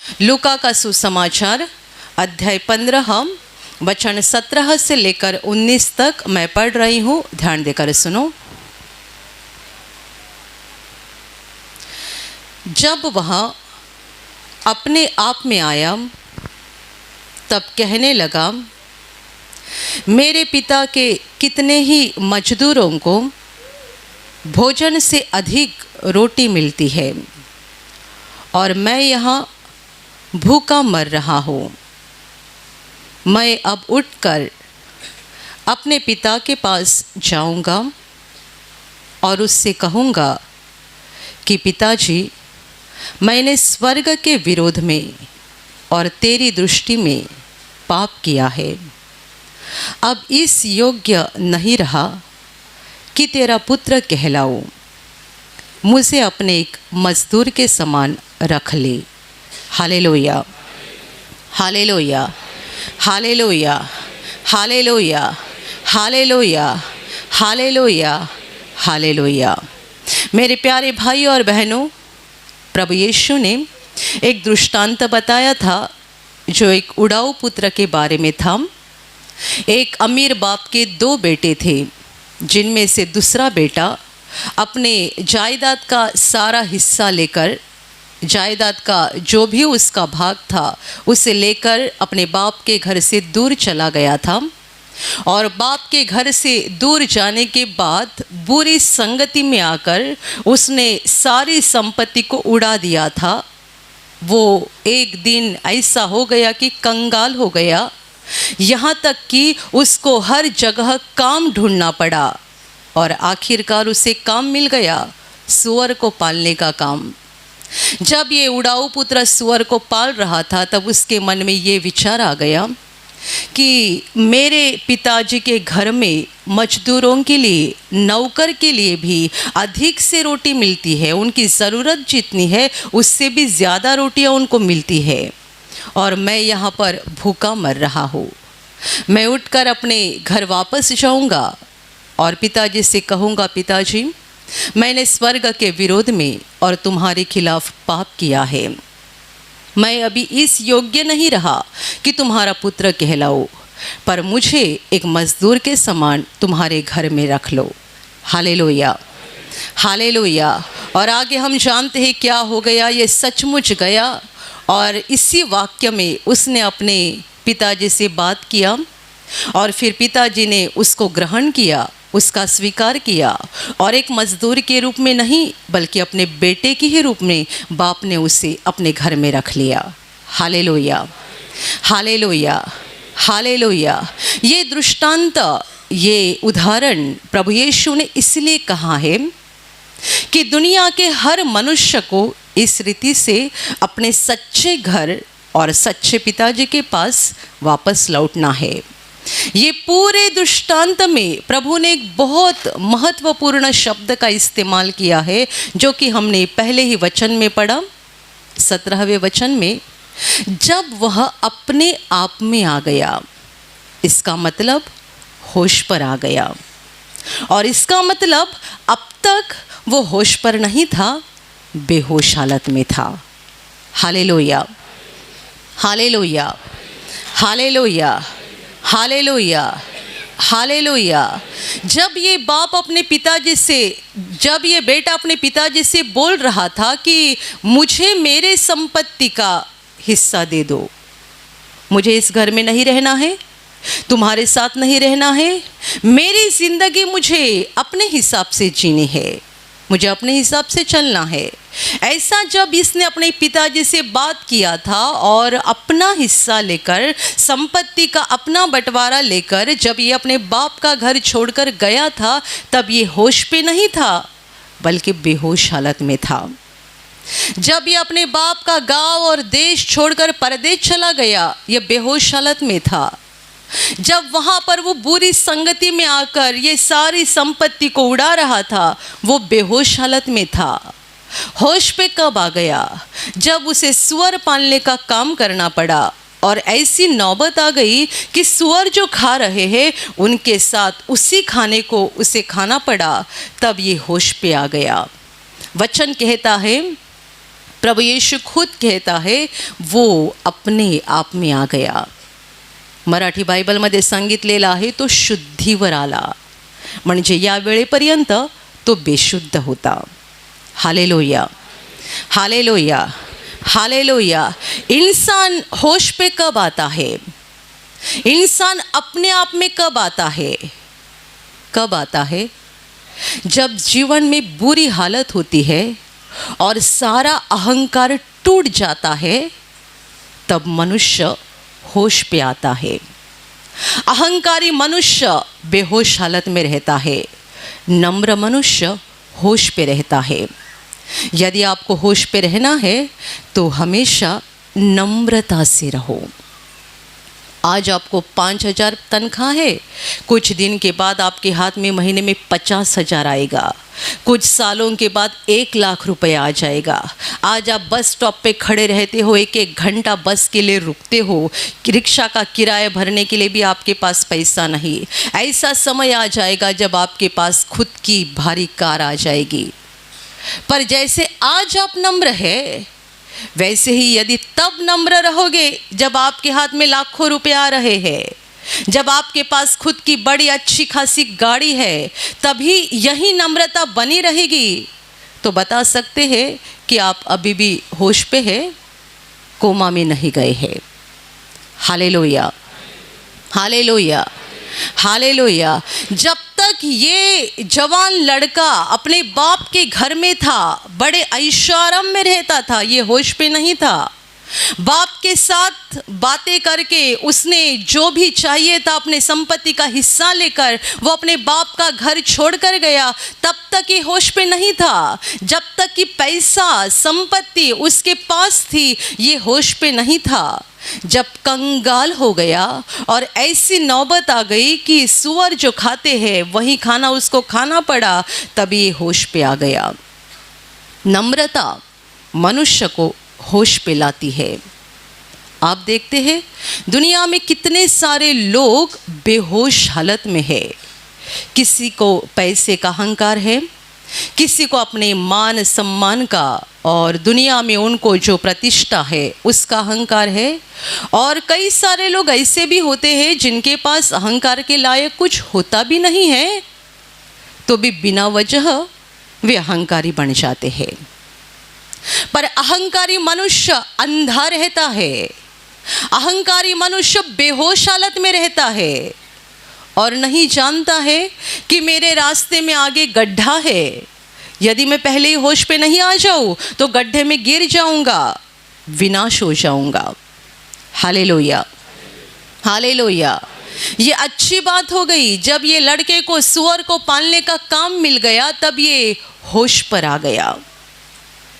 लूका का सुसमाचार अध्याय 15 वचन 17 से लेकर 19 तक मैं पढ़ रही हूँ। ध्यान देकर सुनो। जब वह अपने आप में आया तब कहने लगा, मेरे पिता के कितने ही मजदूरों को भोजन से अधिक रोटी मिलती है और मैं यहाँ भूखा मर रहा हूँ। मैं अब उठकर अपने पिता के पास जाऊँगा और उससे कहूँगा कि पिताजी, मैंने स्वर्ग के विरोध में और तेरी दृष्टि में पाप किया है। अब इस योग्य नहीं रहा कि तेरा पुत्र कहलाऊं। मुझे अपने एक मजदूर के समान रख ले। Hallelujah, hallelujah, hallelujah, hallelujah, hallelujah, hallelujah, hallelujah. मेरे प्यारे भाई और बहनों, प्रभु यीशु ने एक दृष्टांत बताया था जो एक उड़ाऊ पुत्र के बारे में था। एक अमीर बाप के 2 बेटे थे, जिनमें से दूसरा बेटा अपने जायदाद का सारा हिस्सा लेकर, जायदाद का जो भी उसका भाग था उसे लेकर अपने बाप के घर से दूर चला गया था। और बाप के घर से दूर जाने के बाद बुरी संगति में आकर उसने सारी संपत्ति को उड़ा दिया था। वो एक दिन ऐसा हो गया कि कंगाल हो गया, यहाँ तक कि उसको हर जगह काम ढूंढना पड़ा और आखिरकार उसे काम मिल गया, सूअर को पालने का काम। जब ये उड़ाऊ पुत्र सूअर को पाल रहा था तब उसके मन में ये विचार आ गया कि मेरे पिताजी के घर में मजदूरों के लिए, नौकर के लिए भी अधिक से रोटी मिलती है। उनकी ज़रूरत जितनी है उससे भी ज़्यादा रोटियां उनको मिलती है और मैं यहाँ पर भूखा मर रहा हूँ। मैं उठकर अपने घर वापस जाऊँगा और पिताजी से कहूँगा, पिताजी, मैंने स्वर्ग के विरोध में और तुम्हारे खिलाफ पाप किया है। मैं अभी इस योग्य नहीं रहा कि तुम्हारा पुत्र कहलाओ, पर मुझे एक मजदूर के समान तुम्हारे घर में रख लो। Hallelujah, hallelujah. और आगे हम जानते हैं क्या हो गया। ये सचमुच गया और इसी वाक्य में उसने अपने पिताजी से बात किया और फिर पिताजी ने उसको ग्रहण किया, उसका स्वीकार किया और एक मजदूर के रूप में नहीं बल्कि अपने बेटे के ही रूप में बाप ने उसे अपने घर में रख लिया। Hallelujah, hallelujah, hallelujah. ये दृष्टांत, ये उदाहरण प्रभु यीशु ने इसलिए कहा है कि दुनिया के हर मनुष्य को इस रीति से अपने सच्चे घर और सच्चे पिताजी के पास वापस लौटना है। ये पूरे दृष्टांत में प्रभु ने एक बहुत महत्वपूर्ण शब्द का इस्तेमाल किया है जो कि हमने पहले ही वचन में पढ़ा, 17वें वचन में। जब वह अपने आप में आ गया, इसका मतलब होश पर आ गया। और इसका मतलब अब तक वो होश पर नहीं था, बेहोश हालत में था। Hallelujah, hallelujah, hallelujah, hallelujah, hallelujah. जब ये बाप अपने पिताजी से, जब ये बेटा अपने पिताजी से बोल रहा था कि मुझे मेरे संपत्ति का हिस्सा दे दो, मुझे इस घर में नहीं रहना है, तुम्हारे साथ नहीं रहना है, मेरी ज़िंदगी मुझे अपने हिसाब से जीनी है, मुझे अपने हिसाब से चलना है। ऐसा जब इसने अपने पिताजी से बात किया था और अपना हिस्सा लेकर, संपत्ति का अपना बंटवारा लेकर जब ये अपने बाप का घर छोड़कर गया था, तब ये होश पे नहीं था बल्कि बेहोश हालत में था। जब ये अपने बाप का गांव और देश छोड़कर परदेश चला गया, ये बेहोश हालत में था। जब वहाँ पर वो बुरी संगति में आकर ये सारी संपत्ति को उड़ा रहा था, वो बेहोश हालत में था। होश पे कब आ गया? जब उसे सूअर पालने का काम करना पड़ा और ऐसी नौबत आ गई कि सूअर जो खा रहे हैं उनके साथ उसी खाने को उसे खाना पड़ा, तब ये होश पे आ गया। वचन कहता है, प्रभु यीशु खुद कहता है वो अपने आप में आ गया. मराठी बायबलमध्ये सांगितलेलं आहे तो शुद्धीवर आला, म्हणजे या वेळेपर्यंत तो बेशुद्ध होता. Hallelujah, hallelujah, hallelujah. इंसान होश पे कब आता है? इंसान अपने आप में कब आता है? कब आता है? जब जीवन में बुरी हालत होती है और सारा अहंकार टूट जाता है, तब मनुष्य होश पे आता है. अहंकारी मनुष्य बेहोश हालत में रहता है, नम्र मनुष्य होश पे रहता है. यदि आपको होश पे रहना है तो हमेशा नम्रता से रहो. आज आपको 5,000 तनख्वाह है, कुछ दिन के बाद आपके हाथ में महीने में 50,000 आएगा, कुछ सालों के बाद 1,00,000 रुपये आ जाएगा. आज आप बस स्टॉप पे खड़े रहते हो, एक एक घंटा बस के लिए रुकते हो, रिक्शा का किराया भरने के लिए भी आपके पास पैसा नहीं. ऐसा समय आ जाएगा जब आपके पास खुद की भारी कार आ जाएगी. पर जैसे आज आप नम्र है, वैसे ही यदि तब नम्र रहोगे जब आपके हाथ में लाखों रुपए आ रहे हैं, जब आपके पास खुद की बड़ी अच्छी खासी गाड़ी है, तभी यही नम्रता बनी रहेगी, तो बता सकते हैं कि आप अभी भी होश पे है, कोमा में नहीं गए हैं. Hallelujah, hallelujah, hallelujah. जब तक ये जवान लड़का अपने बाप के घर में था, बड़े ऐशाराम में रहता था, ये होश पे नहीं था. बाप के साथ बातें करके उसने जो भी चाहिए था अपने संपत्ति का हिस्सा लेकर वो अपने बाप का घर छोड़कर गया. तब तक ये होश पे नहीं था. जब तक कि पैसा संपत्ति उसके पास थी, ये होश पे नहीं था. जब कंगाल हो गया और ऐसी नौबत आ गई कि सुअर जो खाते हैं वही खाना उसको खाना पड़ा, तभी ये होश पे आ गया. नम्रता मनुष्य को होश पे लाती है. आप देखते हैं दुनिया में कितने सारे लोग बेहोश हालत में है. किसी को पैसे का अहंकार है, किसी को अपने मान सम्मान का और दुनिया में उनको जो प्रतिष्ठा है उसका अहंकार है. और कई सारे लोग ऐसे भी होते हैं जिनके पास अहंकार के लायक कुछ होता भी नहीं है, तो भी बिना वजह वे अहंकारी बन जाते हैं. पर अहंकारी मनुष्य अंधा रहता है, अहंकारी मनुष्य बेहोश हालत में रहता है और नहीं जानता है कि मेरे रास्ते में आगे गड्ढा है. यदि मैं पहले ही होश पे नहीं आ जाऊं तो गड्ढे में गिर जाऊंगा, विनाश हो जाऊंगा. Hallelujah, hallelujah. ये अच्छी बात हो गई जब ये लड़के को सुअर को पालने का काम मिल गया, तब ये होश पर आ गया.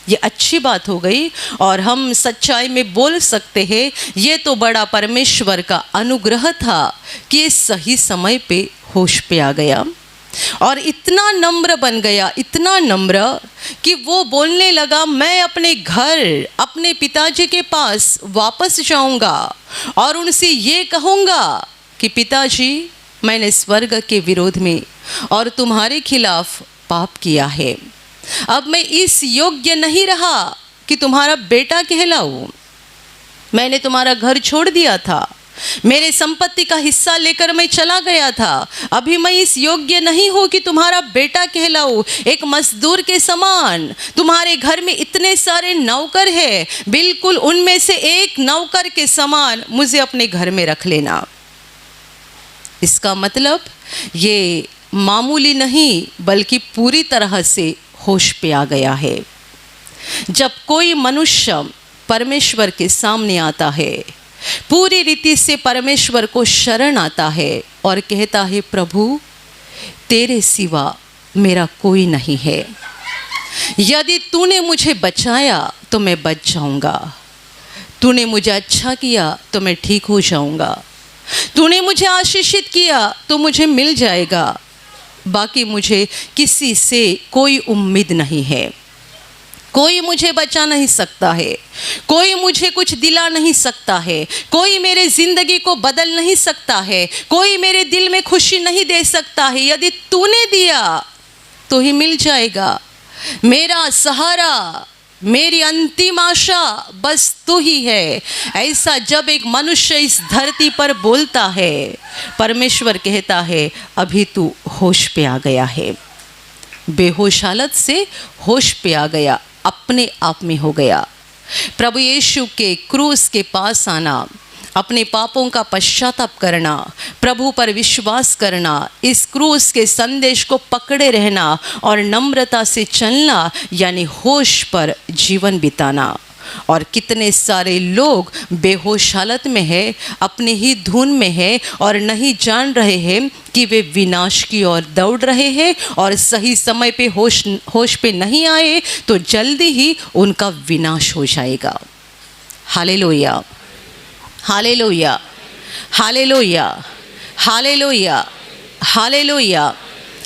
ये अच्छी बात हो गई और हम सच्चाई में बोल सकते हैं ये तो बड़ा परमेश्वर का अनुग्रह था कि ये सही समय पे होश पे आ गया और इतना नम्र बन गया, इतना नम्र कि वो बोलने लगा मैं अपने घर अपने पिताजी के पास वापस जाऊंगा और उनसे ये कहूँगा कि पिताजी मैंने स्वर्ग के विरोध में और तुम्हारे खिलाफ पाप किया है. अब मैं इस योग्य नहीं रहा कि तुम्हारा बेटा कहलाऊं. मैंने तुम्हारा घर छोड़ दिया था, मेरे संपत्ति का हिस्सा लेकर मैं चला गया था. अभी मैं इस योग्य नहीं हूं कि तुम्हारा बेटा कहलाऊं. एक मजदूर के समान तुम्हारे घर में इतने सारे नौकर हैं, बिल्कुल उनमें से एक नौकर के समान मुझे अपने घर में रख लेना. इसका मतलब ये मामूली नहीं बल्कि पूरी तरह से होश पे आ गया है. जब कोई मनुष्य परमेश्वर के सामने आता है, पूरी रीति से परमेश्वर को शरण आता है और कहता है प्रभु तेरे सिवा मेरा कोई नहीं है, यदि तूने मुझे बचाया तो मैं बच जाऊंगा, तूने मुझे अच्छा किया तो मैं ठीक हो जाऊंगा, तूने मुझे आशीषित किया तो मुझे मिल जाएगा, बाकी मुझे किसी से कोई उम्मीद नहीं है. कोई मुझे बचा नहीं सकता है, कोई मुझे कुछ दिला नहीं सकता है, कोई मेरे ज़िंदगी को बदल नहीं सकता है, कोई मेरे दिल में खुशी नहीं दे सकता है. यदि तूने दिया तो ही मिल जाएगा. मेरा सहारा मेरी अंतिम आशा बस तू ही है। ऐसा जब एक मनुष्य इस धरती पर बोलता है, परमेश्वर कहता है अभी तू होश पे आ गया है। बेहोश हालत से होश पे आ गया, अपने आप में हो गया। प्रभु यीशु के क्रूस के पास आना, अपने पापों का पश्चाताप करना, प्रभु पर विश्वास करना, इस क्रूस के संदेश को पकड़े रहना और नम्रता से चलना, यानी होश पर जीवन बिताना। और कितने सारे लोग बेहोश हालत में है, अपने ही धुन में है और नहीं जान रहे हैं कि वे विनाश की ओर दौड़ रहे हैं और सही समय पे होश पे नहीं आए तो जल्दी ही उनका विनाश हो जाएगा। Hallelujah, hallelujah, hallelujah, hallelujah, hallelujah,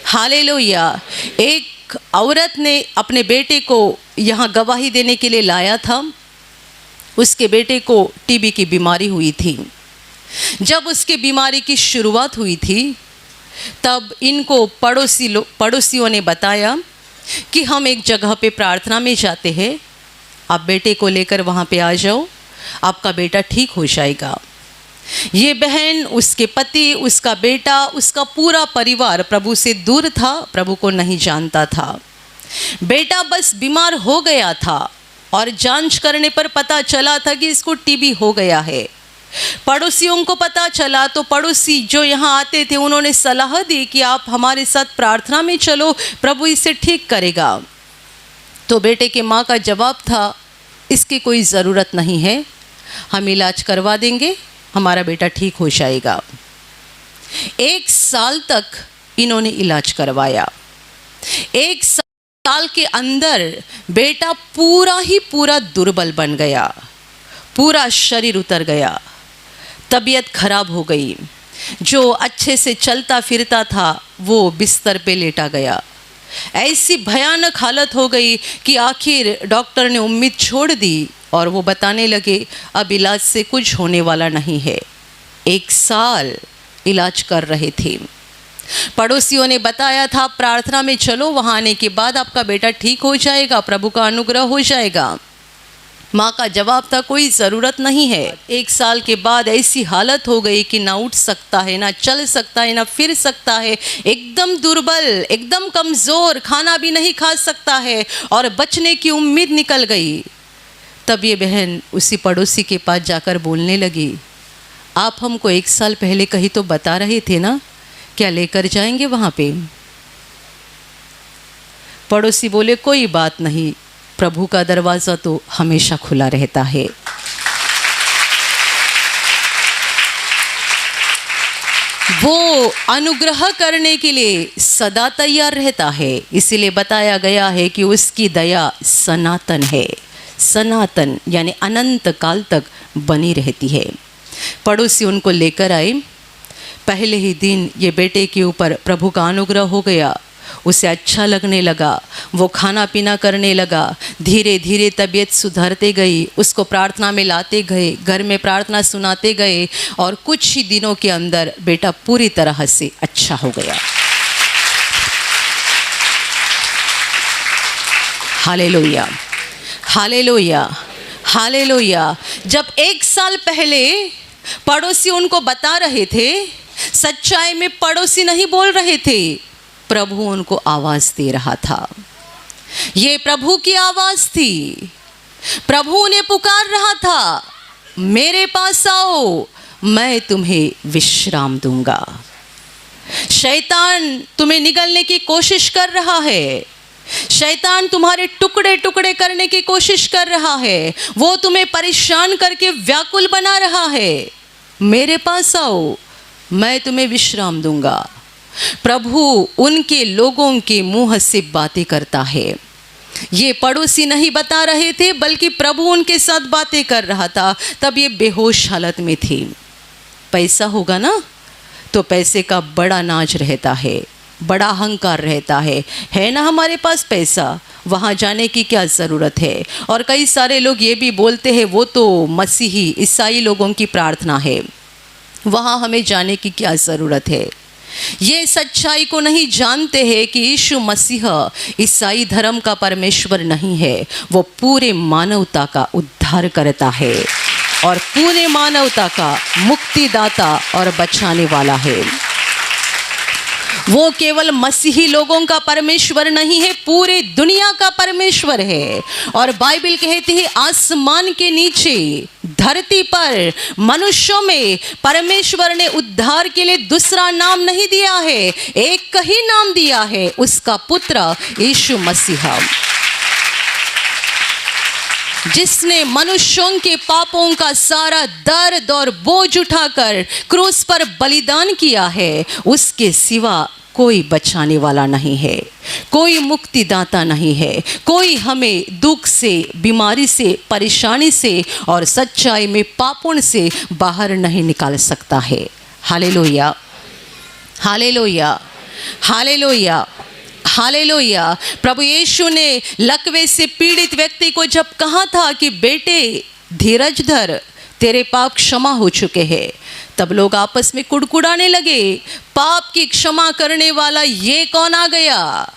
hallelujah. एक औरत ने अपने बेटे को यहाँ गवाही देने के लिए लाया था। उसके बेटे को टीबी की बीमारी हुई थी। जब उसके बीमारी की शुरुआत हुई थी तब इनको पड़ोसियों ने बताया कि हम एक जगह पे प्रार्थना में जाते हैं, आप बेटे को लेकर वहाँ पे आ जाओ, आपका बेटा ठीक हो जाएगा। ये बहन, उसके पति, उसका बेटा, उसका पूरा परिवार प्रभु से दूर था, प्रभु को नहीं जानता था। बेटा बस बीमार हो गया था और जांच करने पर पता चला था कि इसको टीबी हो गया है। पड़ोसियों को पता चला तो पड़ोसी जो यहाँ आते थे उन्होंने सलाह दी कि आप हमारे साथ प्रार्थना में चलो, प्रभु इसे ठीक करेगा। तो बेटे के माँ का जवाब था, इसकी कोई ज़रूरत नहीं है, हम इलाज करवा देंगे, हमारा बेटा ठीक हो जाएगा। 1 साल तक इन्होंने इलाज करवाया। 1 साल के अंदर बेटा पूरा दुर्बल बन गया, पूरा शरीर उतर गया, तबीयत खराब हो गई। जो अच्छे से चलता फिरता था वो बिस्तर पे लेटा गया। ऐसी भयानक हालत हो गई कि आखिर डॉक्टर ने उम्मीद छोड़ दी और वो बताने लगे अब इलाज से कुछ होने वाला नहीं है। 1 साल इलाज कर रहे थे। पड़ोसियों ने बताया था प्रार्थना में चलो, वहाँ आने के बाद आपका बेटा ठीक हो जाएगा, प्रभु का अनुग्रह हो जाएगा। माँ का जवाब था कोई ज़रूरत नहीं है। 1 साल के बाद ऐसी हालत हो गई कि ना उठ सकता है, ना चल सकता है, ना फिर सकता है, एकदम दुर्बल, एकदम कमज़ोर, खाना भी नहीं खा सकता है और बचने की उम्मीद निकल गई। तब ये बहन उसी पड़ोसी के पास जाकर बोलने लगी, आप हमको 1 साल पहले कहीं तो बता रहे थे ना, क्या लेकर जाएंगे वहाँ पे? पड़ोसी बोले कोई बात नहीं, प्रभु का दरवाज़ा तो हमेशा खुला रहता है। वो अनुग्रह करने के लिए सदा तैयार रहता है। इसीलिए बताया गया है कि उसकी दया सनातन है, सनातन यानी अनंत काल तक बनी रहती है। पड़ोसी उनको लेकर आए। पहले ही दिन ये बेटे के ऊपर प्रभु का अनुग्रह हो गया, उसे अच्छा लगने लगा, वो खाना पीना करने लगा, धीरे धीरे तबीयत सुधरते गई, उसको प्रार्थना में लाते गए, घर में प्रार्थना सुनाते गए और कुछ ही दिनों के अंदर बेटा पूरी तरह से अच्छा हो गया। Hallelujah, hallelujah, hallelujah. जब 1 साल पहले पड़ोसी उनको बता रहे थे, सच्चाई में पड़ोसी नहीं बोल रहे थे, प्रभु उनको आवाज़ दे रहा था। ये प्रभु की आवाज़ थी। प्रभु उन्हें पुकार रहा था, मेरे पास आओ, मैं तुम्हें विश्राम दूंगा। शैतान तुम्हें निगलने की कोशिश कर रहा है, शैतान तुम्हारे टुकड़े टुकड़े करने की कोशिश कर रहा है, वो तुम्हें परेशान करके व्याकुल बना रहा है। मेरे पास आओ, मैं तुम्हें विश्राम दूंगा। प्रभु उनके लोगों के मुंह से बातें करता है। ये पड़ोसी नहीं बता रहे थे, बल्कि प्रभु उनके साथ बातें कर रहा था। तब ये बेहोश हालत में थी। पैसा होगा ना तो पैसे का बड़ा नाज रहता है, बड़ा अहंकार रहता है ना हमारे पास पैसा, वहाँ जाने की क्या ज़रूरत है। और कई सारे लोग ये भी बोलते हैं वो तो मसीही ईसाई लोगों की प्रार्थना है, वहाँ हमें जाने की क्या ज़रूरत है। ये सच्चाई को नहीं जानते हैं कि यीशु मसीह ईसाई धर्म का परमेश्वर नहीं है, वो पूरे मानवता का उद्धार करता है और पूरे मानवता का मुक्तिदाता और बचाने वाला है। वो केवल मसीही लोगों का परमेश्वर नहीं है, पूरे दुनिया का परमेश्वर है। और बाइबल कहती है आसमान के नीचे धरती पर मनुष्यों में परमेश्वर ने उद्धार के लिए दूसरा नाम नहीं दिया है, एक ही नाम दिया है, उसका पुत्र यीशु मसीह, जिसने मनुष्यों के पापों का सारा दर्द और बोझ उठाकर क्रूस पर बलिदान किया है। उसके सिवा कोई बचाने वाला नहीं है, कोई मुक्तिदाता नहीं है, कोई हमें दुख से, बीमारी से, परेशानी से और सच्चाई में पापों से बाहर नहीं निकाल सकता है। Hallelujah, hallelujah, hallelujah, hallelujah. प्रभु यीशु ने लकवे से पीड़ित व्यक्ति को जब कहा था कि बेटे धीरज धर, तेरे पाप क्षमा हो चुके हैं, तब लोग आपस में कुड़कुड़ाने लगे, पाप की क्षमा करने वाला ये कौन आ गया?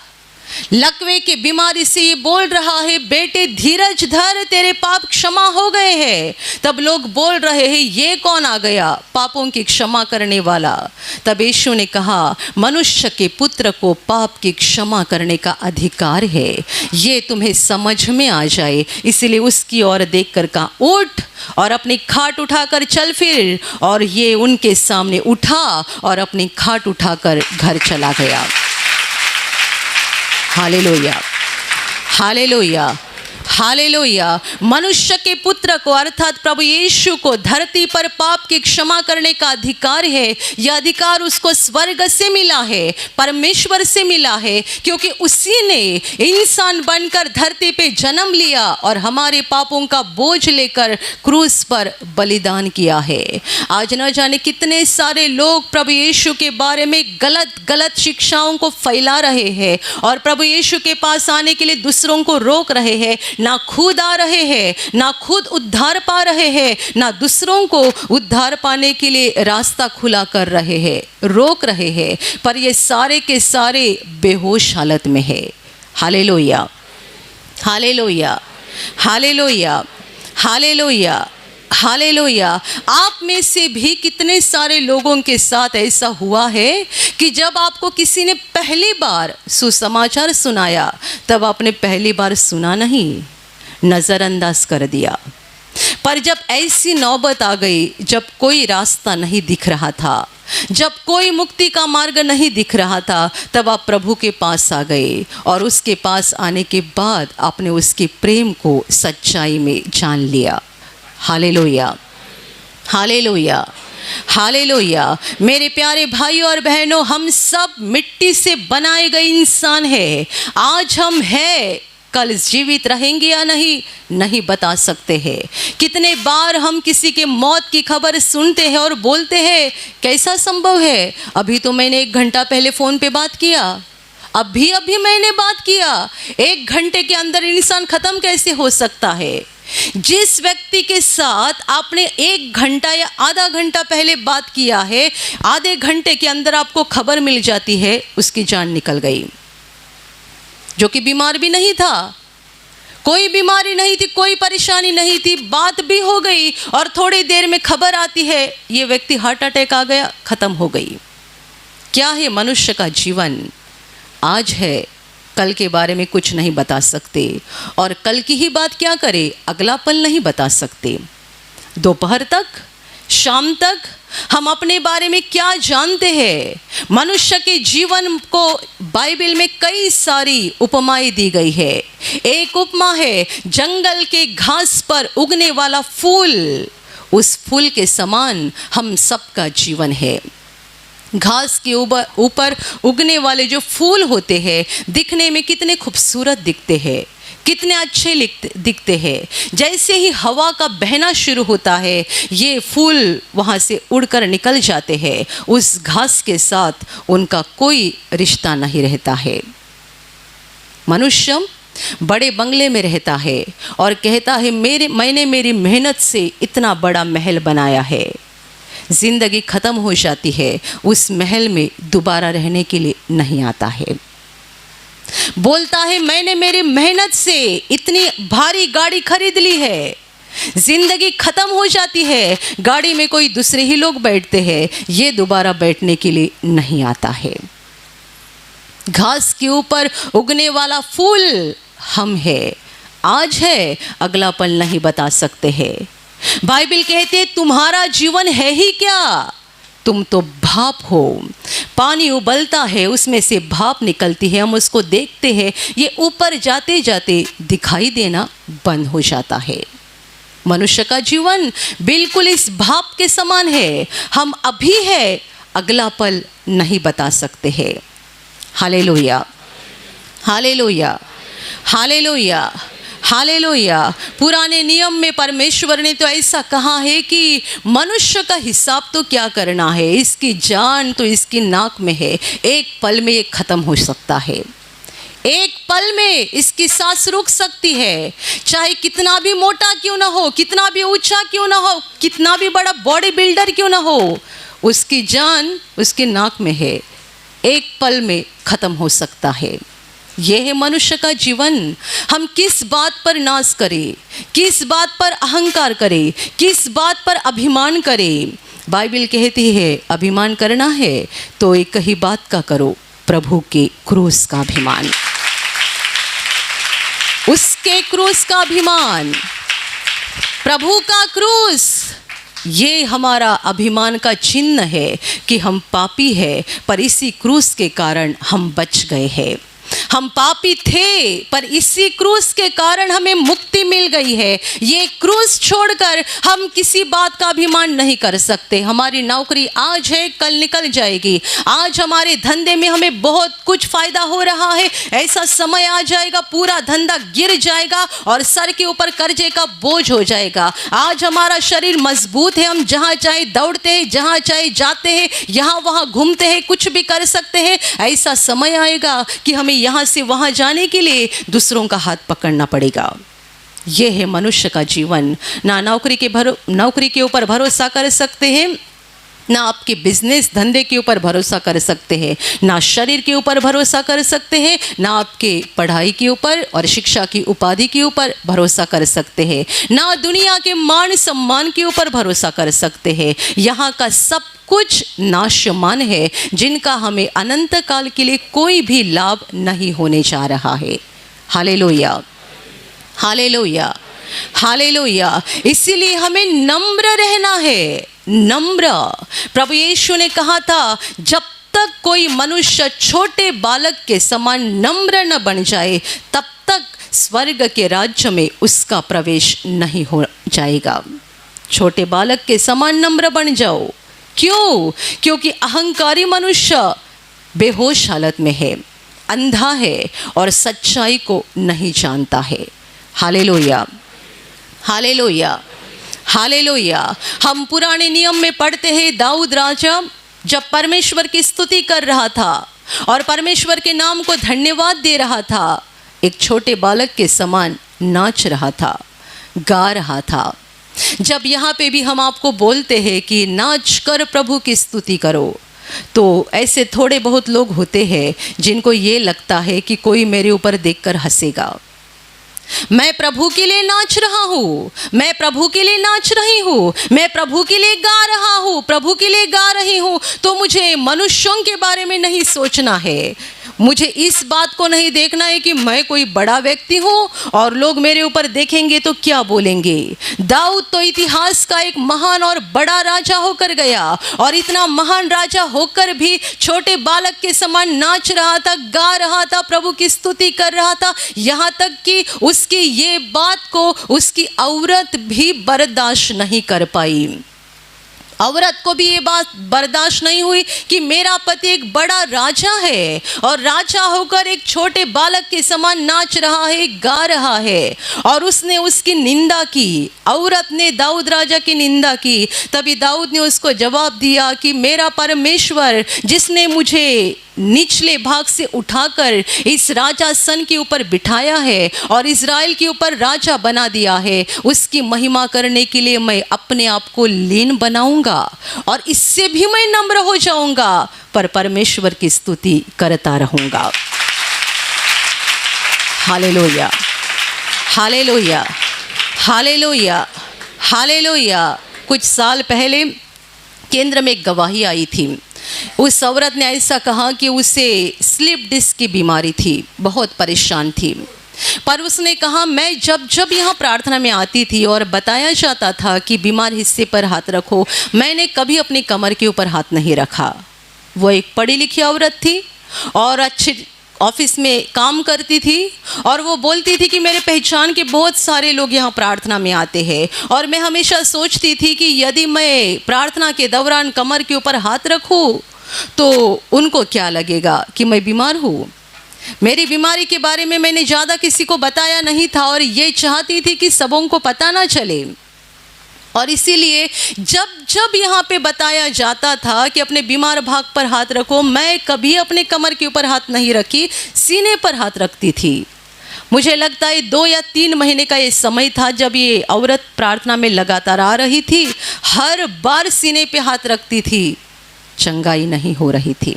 लकवे की बीमारी से ये बोल रहा है बेटे धीरज धर, तेरे पाप क्षमा हो गए हैं। तब लोग बोल रहे हैं ये कौन आ गया, पापों की क्षमा करने वाला? तब यीशु ने कहा मनुष्य के पुत्र को पाप की क्षमा करने का अधिकार है, ये तुम्हें समझ में आ जाए। इसलिए उसकी ओर देखकर कहा उठ और अपनी खाट उठाकर चल फिर। और ये उनके सामने उठा और अपनी खाट उठाकर घर चला गया। Hallelujah, hallelujah, hallelujah. मनुष्य के पुत्र को अर्थात प्रभु यीशु को धरती पर पाप की क्षमा करने का अधिकार है। यह अधिकार उसको स्वर्ग से मिला है, परमेश्वर से मिला है, क्योंकि उसी ने इंसान बनकर धरती पे जन्म लिया और हमारे पापों का बोझ लेकर क्रूस पर बलिदान किया है। आज न जाने कितने सारे लोग प्रभु यीशु के बारे में गलत गलत शिक्षाओं को फैला रहे हैं और प्रभु यीशु के पास आने के लिए दूसरों को रोक रहे हैं, ना खुद आ रहे हैं, ना खुद उद्धार पा रहे हैं, ना दूसरों को उद्धार पाने के लिए रास्ता खुला कर रहे हैं, रोक रहे हैं, पर ये सारे के सारे बेहोश हालत में है। Hallelujah, hallelujah, hallelujah, hallelujah, hallelujah. आप में से भी कितने सारे लोगों के साथ ऐसा हुआ है कि जब आपको किसी ने पहली बार सुसमाचार सुनाया तब आपने पहली बार सुना नहीं, नज़रअंदाज कर दिया। पर जब ऐसी नौबत आ गई, जब कोई रास्ता नहीं दिख रहा था, जब कोई मुक्ति का मार्ग नहीं दिख रहा था, तब आप प्रभु के पास आ गए और उसके पास आने के बाद आपने उसके प्रेम को सच्चाई में जान लिया। Hallelujah, hallelujah, hallelujah. मेरे प्यारे भाइयों और बहनों, हम सब मिट्टी से बनाए गए इंसान हैं। आज हम हैं, कल जीवित रहेंगे या नहीं बता सकते हैं। कितने बार हम किसी के मौत की खबर सुनते हैं और बोलते हैं कैसा संभव है, अभी तो मैंने 1 घंटा पहले फ़ोन पे बात किया, अभी मैंने बात किया। 1 घंटे के अंदर इंसान ख़त्म कैसे हो सकता है? जिस व्यक्ति के साथ आपने 1 घंटा या आधा घंटा पहले बात किया है, आधे घंटे के अंदर आपको खबर मिल जाती है उसकी जान निकल गई, जो कि बीमार भी नहीं था, कोई बीमारी नहीं थी, कोई परेशानी नहीं थी, बात भी हो गई और थोड़ी देर में खबर आती है ये व्यक्ति हार्ट अटैक आ गया, खत्म हो गई। क्या है मनुष्य का जीवन? आज है, कल के बारे में कुछ नहीं बता सकते, और कल की ही बात क्या करें, अगला पल नहीं बता सकते। दोपहर तक, शाम तक हम अपने बारे में क्या जानते हैं? मनुष्य के जीवन को बाइबल में कई सारी उपमाएं दी गई है। एक उपमा है जंगल के घास पर उगने वाला फूल, उस फूल के समान हम सबका जीवन है। घास के ऊपर उगने वाले जो फूल होते हैं दिखने में कितने खूबसूरत दिखते हैं, कितने अच्छे दिखते हैं। जैसे ही हवा का बहना शुरू होता है ये फूल वहाँ से उड़कर निकल जाते हैं, उस घास के साथ उनका कोई रिश्ता नहीं रहता है। मनुष्य बड़े बंगले में रहता है और कहता है मैंने मेरी मेहनत से इतना बड़ा महल बनाया है। ज़िंदगी ख़त्म हो जाती है, उस महल में दोबारा रहने के लिए नहीं आता है। बोलता है मैंने मेरी मेहनत से इतनी भारी गाड़ी खरीद ली है, जिंदगी खत्म हो जाती है, गाड़ी में कोई दूसरे ही लोग बैठते हैं, ये दोबारा बैठने के लिए नहीं आता है। घास के ऊपर उगने वाला फूल हम है, आज है अगला पल नहीं बता सकते हैं। बाइबल कहते तुम्हारा जीवन है ही क्या, तुम तो भाप हो। पानी उबलता है, उसमें से भाप निकलती है, हम उसको देखते हैं, ये ऊपर जाते जाते दिखाई देना बंद हो जाता है। मनुष्य का जीवन बिल्कुल इस भाप के समान है, हम अभी है अगला पल नहीं बता सकते हैं। Hallelujah, hallelujah, hallelujah, hallelujah. पुराने नियम में परमेश्वर ने तो ऐसा कहा है कि मनुष्य का हिसाब तो क्या करना है, इसकी जान तो इसकी नाक में है, एक पल में ये खत्म हो सकता है, एक पल में इसकी सांस रुक सकती है। चाहे कितना भी मोटा क्यों ना हो, कितना भी ऊंचा क्यों ना हो, कितना भी बड़ा बॉडी बिल्डर क्यों ना हो, उसकी जान उसकी नाक में है, एक पल में खत्म हो सकता है। यह है मनुष्य का जीवन। हम किस बात पर नाज करें, किस बात पर अहंकार करें, किस बात पर अभिमान करें। बाइबल कहती है अभिमान करना है तो एक ही बात का करो, प्रभु के क्रूस का अभिमान, उसके क्रूस का अभिमान, प्रभु का क्रूस, ये हमारा अभिमान का चिन्ह है कि हम पापी हैं, पर इसी क्रूस के कारण हम बच गए हैं। हम पापी थे, पर इसी क्रूस के कारण हमें मुक्ति मिल गई है। ये क्रूस छोड़कर हम किसी बात का अभिमान नहीं कर सकते। हमारी नौकरी आज है, कल निकल जाएगी। आज हमारे धंधे में हमें बहुत कुछ फायदा हो रहा है, ऐसा समय आ जाएगा पूरा धंधा गिर जाएगा और सर के ऊपर कर्जे का बोझ हो जाएगा। आज हमारा शरीर मजबूत है, हम जहाँ चाहे दौड़ते हैं, जहाँ चाहे जाते हैं, यहाँ वहाँ घूमते हैं, कुछ भी कर सकते हैं। ऐसा समय आएगा कि हमें यहाँ से वहां जाने के लिए दूसरों का हाथ पकड़ना पड़ेगा। यह है मनुष्य का जीवन। ना नौकरी के ऊपर भरोसा कर सकते हैं, ना आपके बिजनेस धंधे के ऊपर भरोसा कर सकते हैं, ना शरीर के ऊपर भरोसा कर सकते हैं, ना आपके पढ़ाई के ऊपर और शिक्षा की उपाधि के ऊपर भरोसा कर सकते हैं, ना दुनिया के मान सम्मान के ऊपर भरोसा कर सकते हैं। यहाँ का सब कुछ नाशमान है, जिनका हमें अनंत काल के लिए कोई भी लाभ नहीं होने जा रहा है। Hallelujah, hallelujah, hallelujah. इसीलिए हमें नम्र रहना है, नम्र। प्रभु यीशु ने कहा था जब तक कोई मनुष्य छोटे बालक के समान नम्र न बन जाए, तब तक स्वर्ग के राज्य में उसका प्रवेश नहीं हो जाएगा। छोटे बालक के समान नम्र बन जाओ। क्यों? क्योंकि अहंकारी मनुष्य बेहोश हालत में है, अंधा है और सच्चाई को नहीं जानता है। Hallelujah, hallelujah, hallelujah. हम पुराने नियम में पढ़ते हैं दाऊद राजा जब परमेश्वर की स्तुति कर रहा था और परमेश्वर के नाम को धन्यवाद दे रहा था, एक छोटे बालक के समान नाच रहा था, गा रहा था। जब यहाँ पे भी हम आपको बोलते हैं कि नाच कर प्रभु की स्तुति करो, तो ऐसे थोड़े बहुत लोग होते हैं जिनको ये लगता है कि कोई मेरे ऊपर देखकर हंसेगा। मैं प्रभु के लिए नाच रहा हूँ, मैं प्रभु के लिए नाच रही हूँ, मैं प्रभु के लिए गा रहा हूँ, प्रभु के लिए गा रही हूँ, तो मुझे मनुष्यों के बारे में नहीं सोचना है। मुझे इस बात को नहीं देखना है कि मैं कोई बड़ा व्यक्ति हूँ और लोग मेरे ऊपर देखेंगे तो क्या बोलेंगे। दाऊद तो इतिहास का एक महान और बड़ा राजा होकर गया और इतना महान राजा होकर भी छोटे बालक के समान नाच रहा था, गा रहा था, प्रभु की स्तुति कर रहा था। यहाँ तक कि उसकी ये बात को उसकी औरत भी बर्दाश्त नहीं कर पाई। औरत को भी ये बात बर्दाश्त नहीं हुई कि मेरा पति एक बड़ा राजा है और राजा होकर एक छोटे बालक के समान नाच रहा है, गा रहा है, और उसने उसकी निंदा की। औरत ने दाऊद राजा की निंदा की। तभी दाऊद ने उसको जवाब दिया कि मेरा परमेश्वर जिसने मुझे निचले भाग से उठाकर इस राजा सन के ऊपर बिठाया है और इज़राइल के ऊपर राजा बना दिया है, उसकी महिमा करने के लिए मैं अपने आप को लीन बनाऊंगा और इससे भी मैं नम्र हो जाऊंगा, पर परमेश्वर की स्तुति करता रहूंगा। Hallelujah, hallelujah, hallelujah, hallelujah. कुछ साल पहले केंद्र में एक गवाही आई थी। उस औरत ने ऐसा कहा कि उसे स्लिप डिस्क की बीमारी थी, बहुत परेशान थी, पर उसने कहा मैं जब जब यहाँ प्रार्थना में आती थी और बताया जाता था कि बीमार हिस्से पर हाथ रखो, मैंने कभी अपनी कमर के ऊपर हाथ नहीं रखा। वो एक पढ़ी लिखी औरत थी और अच्छे ऑफिस में काम करती थी और वो बोलती थी कि मेरे पहचान के बहुत सारे लोग यहाँ प्रार्थना में आते हैं और मैं हमेशा सोचती थी कि यदि मैं प्रार्थना के दौरान कमर के ऊपर हाथ रखूँ तो उनको क्या लगेगा कि मैं बीमार हूँ। मेरी बीमारी के बारे में मैंने ज़्यादा किसी को बताया नहीं था और ये चाहती थी कि सबों को पता ना चले, और इसीलिए जब जब यहाँ पे बताया जाता था कि अपने बीमार भाग पर हाथ रखो, मैं कभी अपने कमर के ऊपर हाथ नहीं रखी, सीने पर हाथ रखती थी। मुझे लगता है 2 या 3 महीने का ये समय था जब ये औरत प्रार्थना में लगातार आ रही थी, हर बार सीने पे हाथ रखती थी, चंगाई नहीं हो रही थी।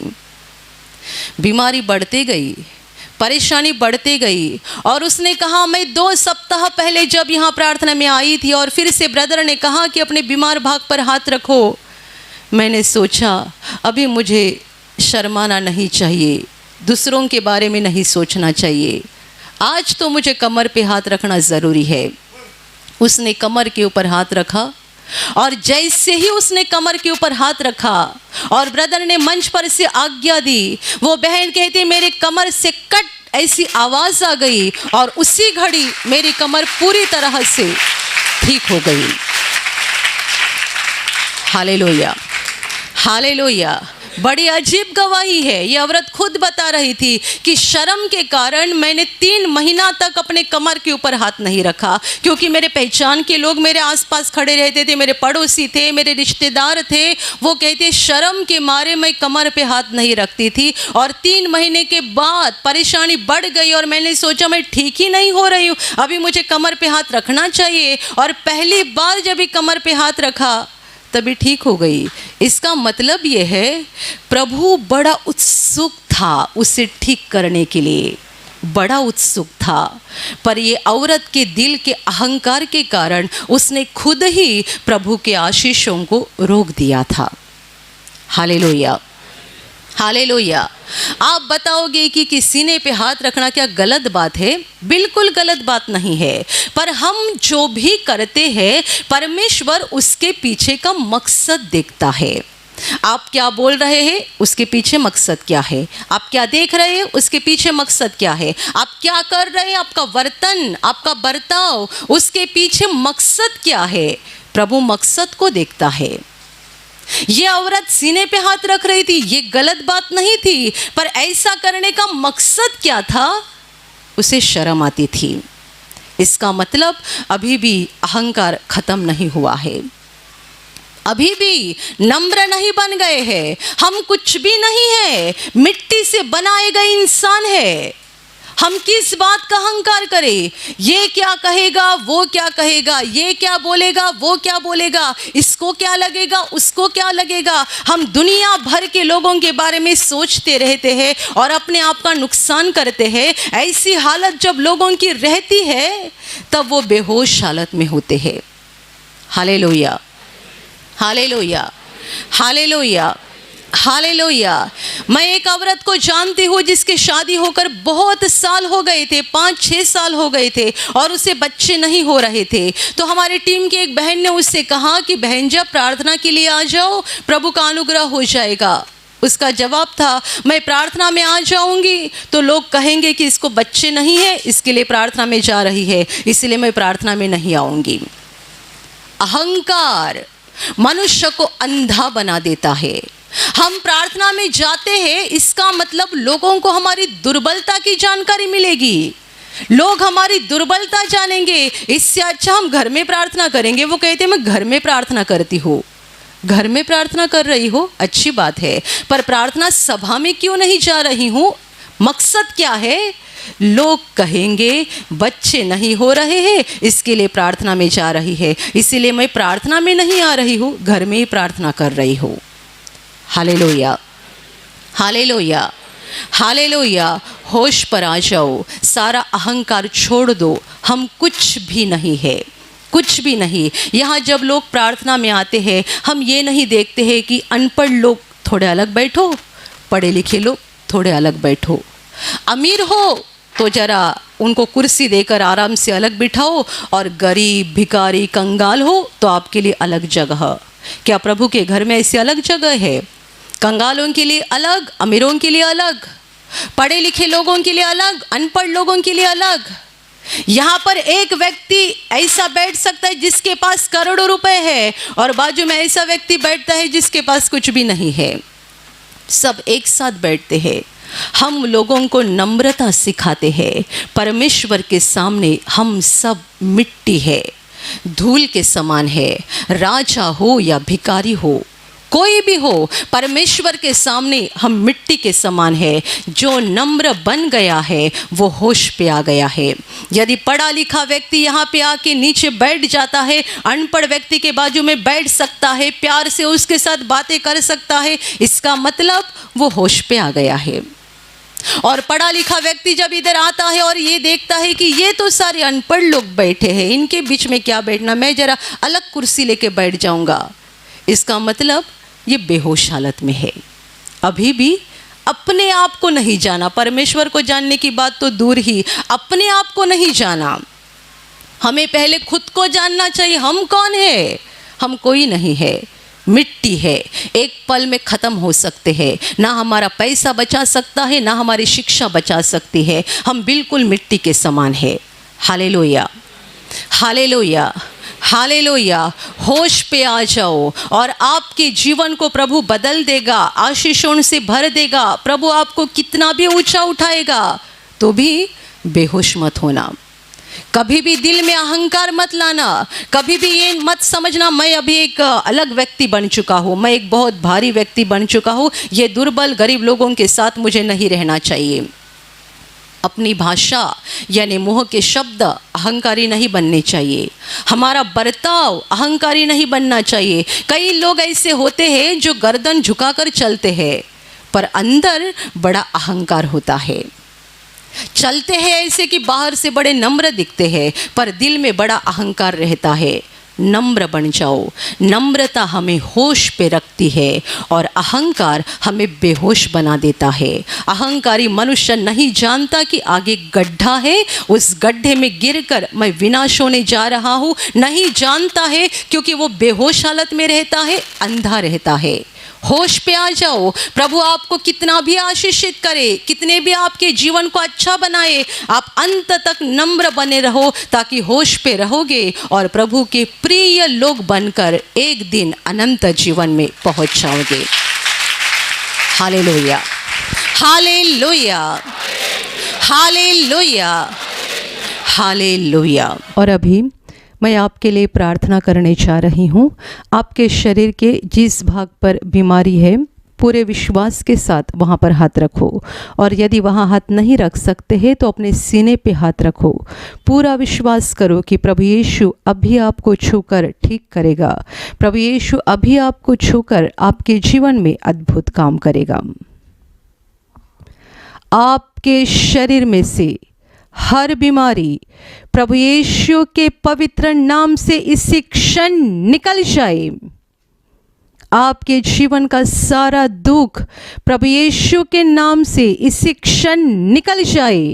बीमारी बढ़ते गई, परेशानी बढ़ते गई और उसने कहा मैं 2 सप्ताह पहले जब यहाँ प्रार्थना में आई थी और फिर से ब्रदर ने कहा कि अपने बीमार भाग पर हाथ रखो, मैंने सोचा अभी मुझे शर्माना नहीं चाहिए, दूसरों के बारे में नहीं सोचना चाहिए, आज तो मुझे कमर पे हाथ रखना ज़रूरी है। उसने कमर के ऊपर हाथ रखा और जैसे ही उसने कमर के ऊपर हाथ रखा और ब्रदर ने मंच पर से आज्ञा दी, वो बहन कहती मेरे कमर से कट ऐसी आवाज आ गई और उसी घड़ी मेरी कमर पूरी तरह से ठीक हो गई। Hallelujah, hallelujah. बड़ी अजीब गवाही है। ये औरत खुद बता रही थी कि शर्म के कारण मैंने 3 महीना तक अपने कमर के ऊपर हाथ नहीं रखा, क्योंकि मेरे पहचान के लोग मेरे आसपास खड़े रहते थे, मेरे पड़ोसी थे, मेरे रिश्तेदार थे, वो कहते शर्म के मारे मैं कमर पे हाथ नहीं रखती थी। और 3 महीने के बाद परेशानी बढ़ गई और मैंने सोचा मैं ठीक ही नहीं हो रही हूँ, अभी मुझे कमर पे हाथ रखना चाहिए। और पहली बार जब भी कमर पे हाथ रखा तभी ठीक हो गई। इसका मतलब ये है प्रभु बड़ा उत्सुक था उसे ठीक करने के लिए, बड़ा उत्सुक था, पर ये औरत के दिल के अहंकार के कारण उसने खुद ही प्रभु के आशीषों को रोक दिया था। Hallelujah, hallelujah. आप बताओगे कि सीने पे हाथ रखना क्या गलत बात है? बिल्कुल गलत बात नहीं है, पर हम जो भी करते हैं परमेश्वर उसके पीछे का मकसद देखता है। आप क्या बोल रहे हैं उसके पीछे मकसद क्या है, आप क्या देख रहे हैं उसके पीछे मकसद क्या है, आप क्या कर रहे हैं, आपका वर्तन, आपका बर्ताव, उसके पीछे मकसद क्या है। प्रभु मकसद को देखता है। ये औरत सीने पे हाथ रख रही थी, ये गलत बात नहीं थी, पर ऐसा करने का मकसद क्या था, उसे शर्म आती थी। इसका मतलब अभी भी अहंकार खत्म नहीं हुआ है, अभी भी नम्र नहीं बन गए हैं। हम कुछ भी नहीं है, मिट्टी से बनाए गए इंसान है। हम किस बात का अहंकार करें, ये क्या कहेगा, वो क्या कहेगा, ये क्या बोलेगा, वो क्या बोलेगा, इसको क्या लगेगा, उसको क्या लगेगा। हम दुनिया भर के लोगों के बारे में सोचते रहते हैं और अपने आप का नुकसान करते हैं। ऐसी हालत जब लोगों की रहती है तब वो बेहोश हालत में होते हैं। Hallelujah, hallelujah, hallelujah, hallelujah. मैं एक औरत को जानती हूँ जिसके शादी होकर बहुत साल हो गए थे, 5-6 साल हो गए थे और उसे बच्चे नहीं हो रहे थे। तो हमारी टीम की एक बहन ने उससे कहा कि बहन जब प्रार्थना के लिए आ जाओ, प्रभु का अनुग्रह हो जाएगा। उसका जवाब था मैं प्रार्थना में आ जाऊंगी तो लोग कहेंगे कि इसको बच्चे नहीं है, इसके लिए प्रार्थना में जा रही है, इसलिए मैं प्रार्थना में नहीं आऊंगी। अहंकार मनुष्य को अंधा बना देता है। हम प्रार्थना में जाते हैं, इसका मतलब लोगों को हमारी दुर्बलता की जानकारी मिलेगी, लोग हमारी दुर्बलता जानेंगे। इससे अच्छा हम घर में प्रार्थना करेंगे। वो कहते हैं मैं घर में प्रार्थना करती हूँ, घर में प्रार्थना कर रही हो, अच्छी बात है, पर प्रार्थना सभा में क्यों नहीं जा रही हूँ? मकसद क्या है? लोग कहेंगे बच्चे नहीं हो रहे हैं, इसके लिए प्रार्थना में जा रही है, इसीलिए मैं प्रार्थना में नहीं आ रही हूँ, घर में ही प्रार्थना कर रही हूँ। Hallelujah, hallelujah, hallelujah. होश पर आ जाओ, सारा अहंकार छोड़ दो। हम कुछ भी नहीं है, कुछ भी नहीं। यहाँ जब लोग प्रार्थना में आते हैं, हम ये नहीं देखते हैं कि अनपढ़ लोग थोड़े अलग बैठो, पढ़े लिखे लोग थोड़े अलग बैठो, अमीर हो तो जरा उनको कुर्सी देकर आराम से अलग बिठाओ, और गरीब, भिखारी, कंगाल हो तो आपके लिए अलग जगह। क्या प्रभु के घर में ऐसी अलग जगह है? कंगालों के लिए अलग, अमीरों के लिए अलग, पढ़े लिखे लोगों के लिए अलग, अनपढ़ लोगों के लिए अलग। यहाँ पर एक व्यक्ति ऐसा बैठ सकता है जिसके पास करोड़ों रुपए है, और बाजू में ऐसा व्यक्ति बैठता है जिसके पास कुछ भी नहीं है। सब एक साथ बैठते हैं। हम लोगों को नम्रता सिखाते हैं। परमेश्वर के सामने हम सब मिट्टी है, धूल के समान है। राजा हो या भिखारी हो, कोई भी हो, परमेश्वर के सामने हम मिट्टी के समान है। जो नम्र बन गया है वो होश पे आ गया है। यदि पढ़ा लिखा व्यक्ति यहाँ पे आके नीचे बैठ जाता है, अनपढ़ व्यक्ति के बाजू में बैठ सकता है, प्यार से उसके साथ बातें कर सकता है, इसका मतलब वो होश पे आ गया है। और पढ़ा लिखा व्यक्ति जब इधर आता है और ये देखता है कि ये तो सारे अनपढ़ लोग बैठे हैं, इनके बीच में क्या बैठना, मैं जरा अलग कुर्सी लेके बैठ जाऊंगा, इसका मतलब ये बेहोश हालत में है। अभी भी अपने आप को नहीं जाना। परमेश्वर को जानने की बात तो दूर ही, अपने आप को नहीं जाना। हमें पहले खुद को जानना चाहिए। हम कौन है? हम कोई नहीं है, मिट्टी है, एक पल में ख़त्म हो सकते हैं। ना हमारा पैसा बचा सकता है, ना हमारी शिक्षा बचा सकती है। हम बिल्कुल मिट्टी के समान है। Hallelujah, hallelujah, hallelujah. होश पे आ जाओ और आपके जीवन को प्रभु बदल देगा, आशीषों से भर देगा। प्रभु आपको कितना भी ऊंचा उठाएगा तो भी बेहोश मत होना। कभी भी दिल में अहंकार मत लाना। कभी भी ये मत समझना मैं अभी एक अलग व्यक्ति बन चुका हूँ, मैं एक बहुत भारी व्यक्ति बन चुका हूँ, ये दुर्बल गरीब लोगों के साथ मुझे नहीं रहना चाहिए। अपनी भाषा यानी मुँह के शब्द अहंकारी नहीं बनने चाहिए। हमारा बर्ताव अहंकारी नहीं बनना चाहिए। कई लोग ऐसे होते हैं जो गर्दन झुकाकर चलते हैं, पर अंदर बड़ा अहंकार होता है। चलते हैं ऐसे कि बाहर से बड़े नम्र दिखते हैं, पर दिल में बड़ा अहंकार रहता है। नम्र बन जाओ। नम्रता हमें होश पे रखती है और अहंकार हमें बेहोश बना देता है। अहंकारी मनुष्य नहीं जानता कि आगे गड्ढा है, उस गड्ढे में गिरकर मैं विनाश होने जा रहा हूँ, नहीं जानता है, क्योंकि वो बेहोश हालत में रहता है, अंधा रहता है। होश पे आ जाओ। प्रभु आपको कितना भी आशीषित करे, कितने भी आपके जीवन को अच्छा बनाए, आप अंत तक नम्र बने रहो, ताकि होश पे रहोगे और प्रभु के प्रिय लोग बनकर एक दिन अनंत जीवन में पहुंच जाओगे। Hallelujah, hallelujah, hallelujah, hallelujah. और अभी मैं आपके लिए प्रार्थना करने जा रही हूँ। आपके शरीर के जिस भाग पर बीमारी है, पूरे विश्वास के साथ वहाँ पर हाथ रखो, और यदि वहाँ हाथ नहीं रख सकते हैं तो अपने सीने पे हाथ रखो। पूरा विश्वास करो कि प्रभु यीशु अभी आपको छूकर ठीक करेगा। प्रभु यीशु अभी आपको छूकर आपके जीवन में अद्भुत काम करेगा। आपके शरीर में से हर बीमारी प्रभु यीशु के पवित्र नाम से इसी क्षण निकल जाए। आपके जीवन का सारा दुख प्रभु यीशु के नाम से इसी क्षण निकल जाए।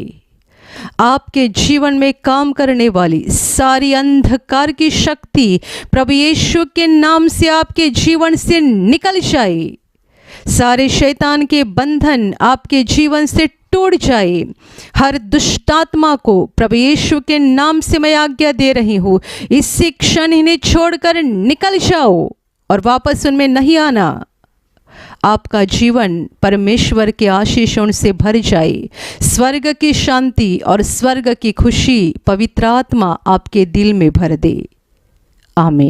आपके जीवन में काम करने वाली सारी अंधकार की शक्ति प्रभु यीशु के नाम से आपके जीवन से निकल जाए। सारे शैतान के बंधन आपके जीवन से टूट जाए। हर दुष्टात्मा को प्रभु यीशु के नाम से मैं आज्ञा दे रही हूँ, इसी क्षण इन्हें छोड़कर निकल जाओ और वापस उनमें नहीं आना। आपका जीवन परमेश्वर के आशीषों से भर जाए। स्वर्ग की शांति और स्वर्ग की खुशी पवित्र आत्मा आपके दिल में भर दे। आमीन।